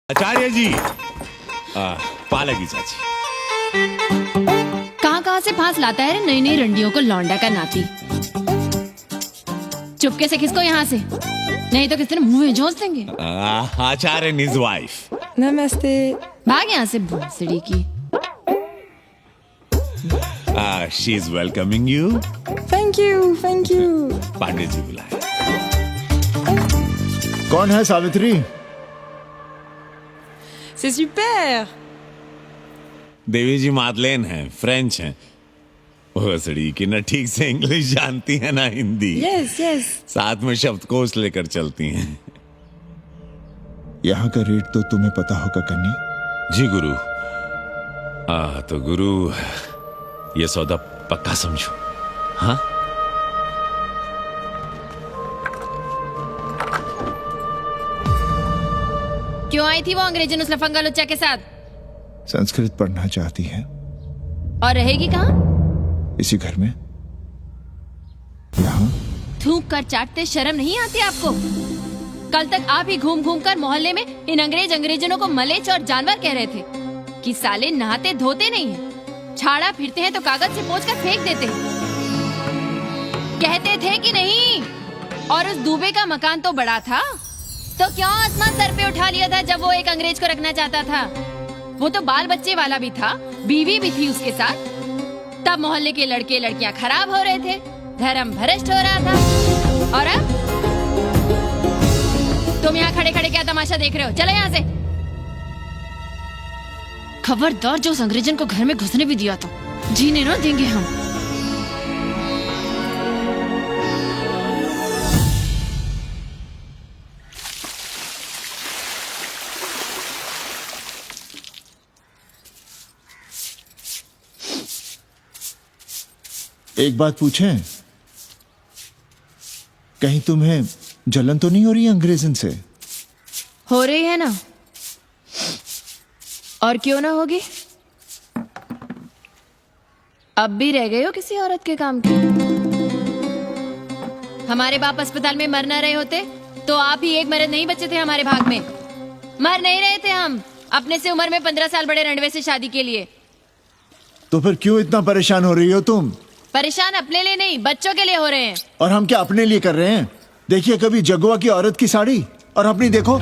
आचार्य जी, पालगी चाची। कहाँ से फांस लाता है रे नई नई रंडियों को लौंडा का नाती। चुपके से खिसको यहाँ से, नहीं तो किसी ने मुंह में झोंस देंगे। आचार्य and his wife। नमस्ते। भाग यहाँ से भूसड़ी की। She is welcoming you। Thank you, thank you. Pandey ji बुलाए। कौन है सावित्री? C'est super। देवी जी मादलेन हैं, फ्रेंच हैं। भोसड़ी की ना ठीक से इंग्लिश जानती है ना हिंदी। Yes yes. साथ में शब्दकोश लेकर चलती हैं। यहाँ का रेट तो तुम्हें पता होगा कन्नी। जी गुरु। तो गुरु, ये सौदा पक्का समझो। हाँ, क्यों आई थी वो अंग्रेजन उस लफंगा लुच्चा के साथ? संस्कृत पढ़ना चाहती है। और रहेगी कहाँ? इसी घर में, यहाँ। थूक कर चाटते शर्म नहीं आती आपको? कल तक आप ही घूम घूम कर मोहल्ले में इन अंग्रेजनों को मलेच और जानवर कह रहे थे कि साले नहाते धोते नहीं हैं, छाड़ा फिरते हैं तो कागज से पोंछ कर फेंक देते हैं। कहते थे कि नहीं? और उस दूबे का मकान तो बड़ा था, तो क्यों आसमान सर पे उठा लिया था जब वो एक अंग्रेज को रखना चाहता था? वो तो बाल बच्चे वाला भी था, बीवी भी थी उसके साथ। तब मोहल्ले के लड़के लड़कियां खराब हो रहे थे, धर्म भ्रष्ट हो रहा था। और अब तुम यहाँ खड़े खड़े क्या तमाशा देख रहे हो? चलो यहाँ से। खबरदार, जो उस अंग्रेजन को घर में घुसने भी दिया तो जीने ना देंगे हम। एक बात पूछें, कहीं तुम्हें जलन तो नहीं हो रही अंग्रेजन से? हो रही है ना, और क्यों ना होगी? अब भी रह गए हो किसी औरत के काम की? हमारे बाप अस्पताल में मर न रहे होते तो आप ही एक मर्द नहीं बचे थे हमारे भाग में। मर नहीं रहे थे हम अपने से उम्र में 15 साल बड़े रंडवे से शादी के लिए। तो फिर क्यों इतना परेशान हो रही हो तुम? परेशान अपने लिए नहीं, बच्चों के लिए हो रहे हैं। और हम क्या अपने लिए कर रहे हैं? देखिए कभी जगुआ की औरत की साड़ी, और अपनी देखो,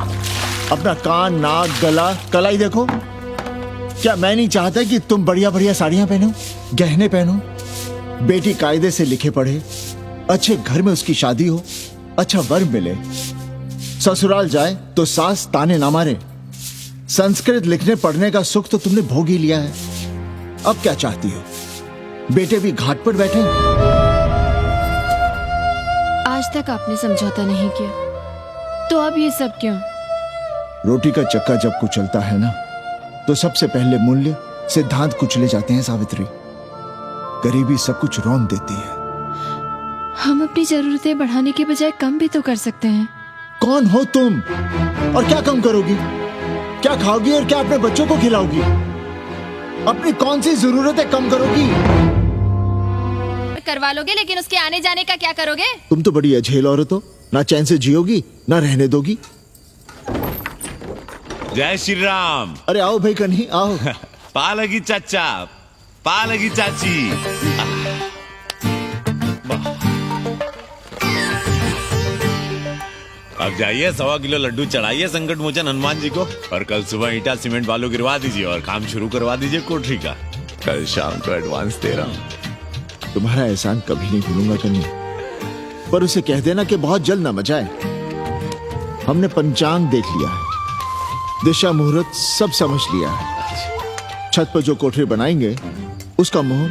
अपना कान, नाक, गला, कलाई देखो। क्या मैं नहीं चाहता कि तुम बढ़िया बढ़िया साड़ियां पहनो, गहने पहनो, बेटी कायदे से लिखे पढ़े, अच्छे घर में उसकी शादी हो, अच्छा वर मिले, ससुराल जाए तो सास ताने ना मारे। संस्कृत लिखने पढ़ने का सुख तो तुमने भोग ही लिया है, अब क्या चाहती हो? बेटे भी घाट पर बैठे। आज तक आपने समझौता नहीं किया, तो अब ये सब क्यों? रोटी का चक्का जब कुचलता है ना, तो सबसे पहले मूल्य सिद्धांत कुचले जाते हैं सावित्री। गरीबी सब कुछ रौन देती है। हम अपनी जरूरतें बढ़ाने के बजाय कम भी तो कर सकते हैं। कौन हो तुम? और क्या कम करोगी? क्या खाओगी और क्या अपने बच्चों को खिलाओगी? अपनी कौन सी जरूरतें कम करोगी? करवा लोगे, लेकिन उसके आने जाने का क्या करोगे? तुम तो बड़ी अझेल औरत हो, ना चैन से जियोगी ना रहने दोगी। जय श्री राम। अरे आओ भाई कन्ही, आओ। पालगी चाचा, पालगी चाची। अब जाइए 1.25 किलो लड्डू चढ़ाइए संकट मोचन हनुमान जी को, और कल सुबह ईटा सीमेंट बालू गिरवा दीजिए और काम शुरू करवा दीजिए कोठरी का। कल शाम को एडवांस दे रहा हूँ। तुम्हारा एहसान कभी नहीं भूलूंगा कन्ही, पर उसे कह देना कि बहुत जल्द ना मचाए। हमने पंचांग देख लिया है, दिशा मुहूर्त सब समझ लिया है। छत पर जो कोठरी बनाएंगे उसका मुंह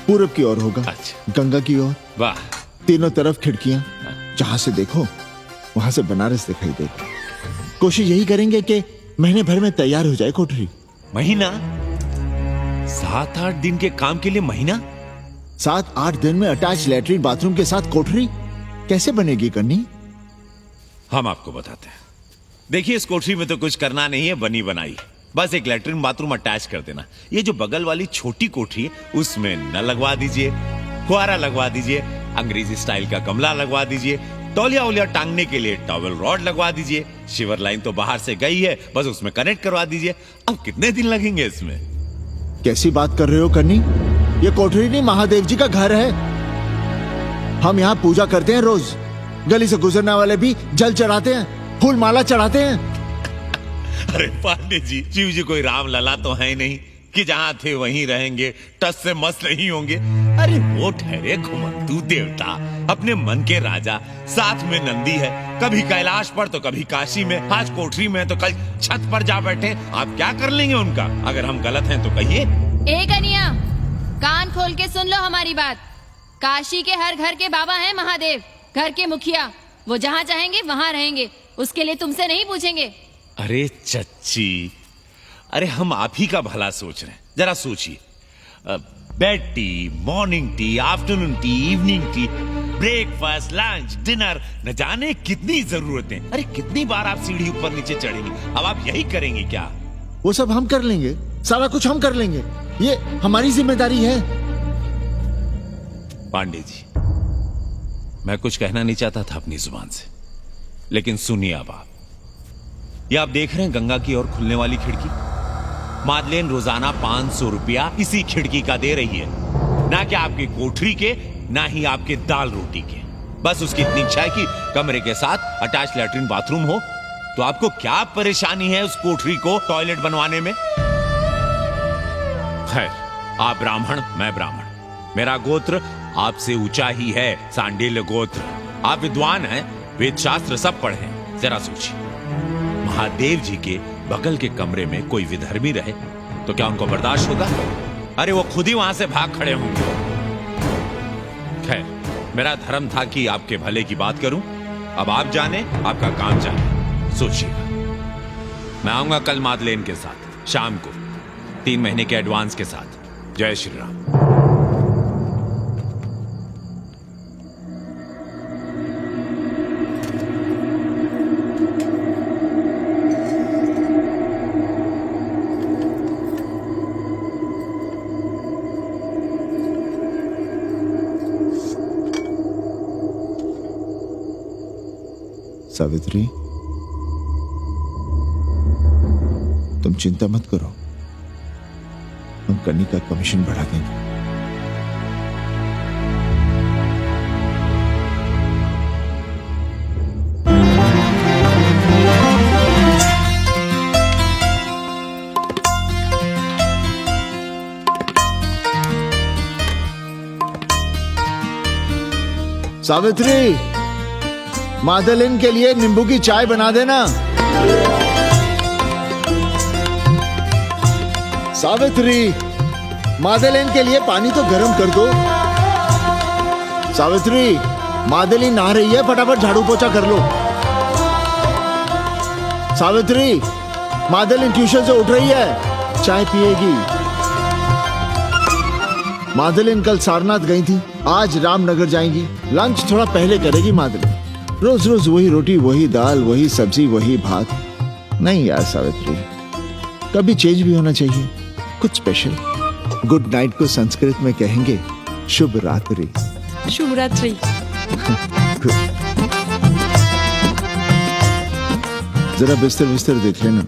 पूरब की ओर होगा। अच्छा। गंगा की ओर। वाह। तीनों तरफ खिड़कियां, जहां से देखो वहां से बनारस दिखाई देगा। कोशिश यही करेंगे कि महीने भर में तैयार हो जाए कोठरी। महीना? 7-8 दिन के काम के लिए महीना? 7-8 दिन में अटैच लैट्रिन बाथरूम के साथ कोठरी कैसे बनेगी कन्नी? हम आपको बताते हैं। देखिए, इस कोठरी में तो कुछ करना नहीं है, बनी बनाई। बस एक लैट्रिन बाथरूम अटैच कर देना। ये जो बगल वाली छोटी कोठरी है उसमें नल लगवा दीजिए, फुहारा लगवा दीजिए, अंग्रेजी स्टाइल का गमला लगवा दीजिए, तौलिया उलिया टांगने के लिए टॉवेल रॉड लगवा दीजिए। शिवर लाइन तो बाहर से गई है, बस उसमें कनेक्ट करवा दीजिए। अब कितने दिन लगेंगे इसमें? कैसी बात कर रहे हो कन्नी? ये कोठरी नहीं, महादेव जी का घर है। हम यहाँ पूजा करते हैं रोज। गली से गुजरने वाले भी जल चढ़ाते हैं, फूल माला चढ़ाते हैं। अरे पांडे जी, शिव जी कोई राम लला तो है नहीं कि जहां थे वहीं रहेंगे, टस से मस्त नहीं होंगे। अरे वो ठहरे घुमंतू देवता, अपने मन के राजा, साथ में नंदी है। कभी कैलाश पर तो कभी काशी में, आज कोठरी में तो कल छत पर जा बैठे। आप क्या कर लेंगे उनका? अगर हम गलत हैं तो कहिए। ए कन्या, कान खोल के सुन लो हमारी बात। काशी के हर घर के बाबा हैं महादेव, घर के मुखिया। वो जहाँ चाहेंगे वहाँ रहेंगे, उसके लिए तुमसे नहीं पूछेंगे। अरे चच्ची, अरे हम आप ही का भला सोच रहे हैं। जरा सोचिए, bed tea, morning tea, afternoon T, evening tea, breakfast, lunch, dinner, न जाने कितनी जरूरतें। अरे कितनी बार आप सीढ़ी ऊपर नीचे चढ़ेंगे। अब आप यही करेंगे क्या? वो सब हम कर लेंगे, सारा कुछ हम कर लेंगे। ये हमारी जिम्मेदारी है। पांडे जी, मैं कुछ कहना नहीं चाहता था अपनी जुबान से, लेकिन सुनिए अब आप। ये आप देख रहे हैं गंगा की ओर खुलने वाली खिड़की? मादलेन रोजाना 500 रुपया इसी खिड़की का दे रही है, ना कि आपकी कोठरी के, ना ही आपके दाल रोटी के। बस उसकी इतनी इच्छा है कि कमरे के साथ अटैच लैट्रिन बाथरूम हो। तो आपको क्या परेशानी है उस कोठरी को टॉयलेट बनवाने में? खैर, आप ब्राह्मण, मैं ब्राह्मण, मेरा गोत्र आपसे ऊंचा ही है, सांडिल्य गोत्र। आप विद्वान हैं, वेद शास्त्र सब पढ़े हैं। जरा सोचिए, महादेव जी के बगल के कमरे में कोई विधर्मी रहे तो क्या उनको बर्दाश्त होगा? अरे वो खुद ही वहां से भाग खड़े होंगे। खैर, मेरा धर्म था कि आपके भले की बात करूं। अब आप जाने, आपका काम जाने। सोचिएगा, मैं आऊंगा कल मादलेन के साथ शाम को, 3 महीने के एडवांस के साथ। जय श्री राम। सावित्री, तुम चिंता मत करो, हम कन्नी का कमीशन बढ़ा देंगे। सावित्री, मादलेन के लिए नींबू की चाय बना देना। सावित्री, मादलेन के लिए पानी तो गर्म कर दो। सावित्री, मादलेन नहा रही है, फटाफट झाड़ू पोछा कर लो। सावित्री, मादलेन ट्यूशन से उठ रही है, चाय पिएगी। मादलेन कल सारनाथ गई थी, आज रामनगर जाएंगी। लंच थोड़ा पहले करेगी मादलेन। रोज रोज वही रोटी, वही दाल, वही सब्जी, वही भात। नहीं यार सावित्री, कभी चेंज भी होना चाहिए, कुछ स्पेशल। गुड नाइट को संस्कृत में कहेंगे शुभ रात्रि। शुभ रात्रि। जरा बिस्तर बिस्तर देख लेना,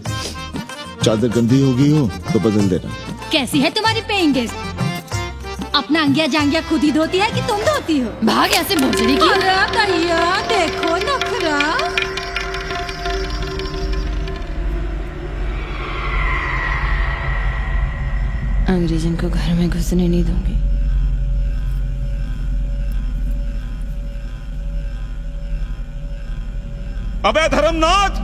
चादर गंदी हो गई हो तो बदल देना। कैसी है तुम्हारी पेइंग गेस्ट? अपना अंगिया जांगिया खुद ही धोती है कि तुम धोती हो? भाग ऐसे भोजड़ी की। अरे दैया, देखो नखरा। अंग्रेजन को घर में घुसने नहीं दूंगी। अबे धर्मनाथ,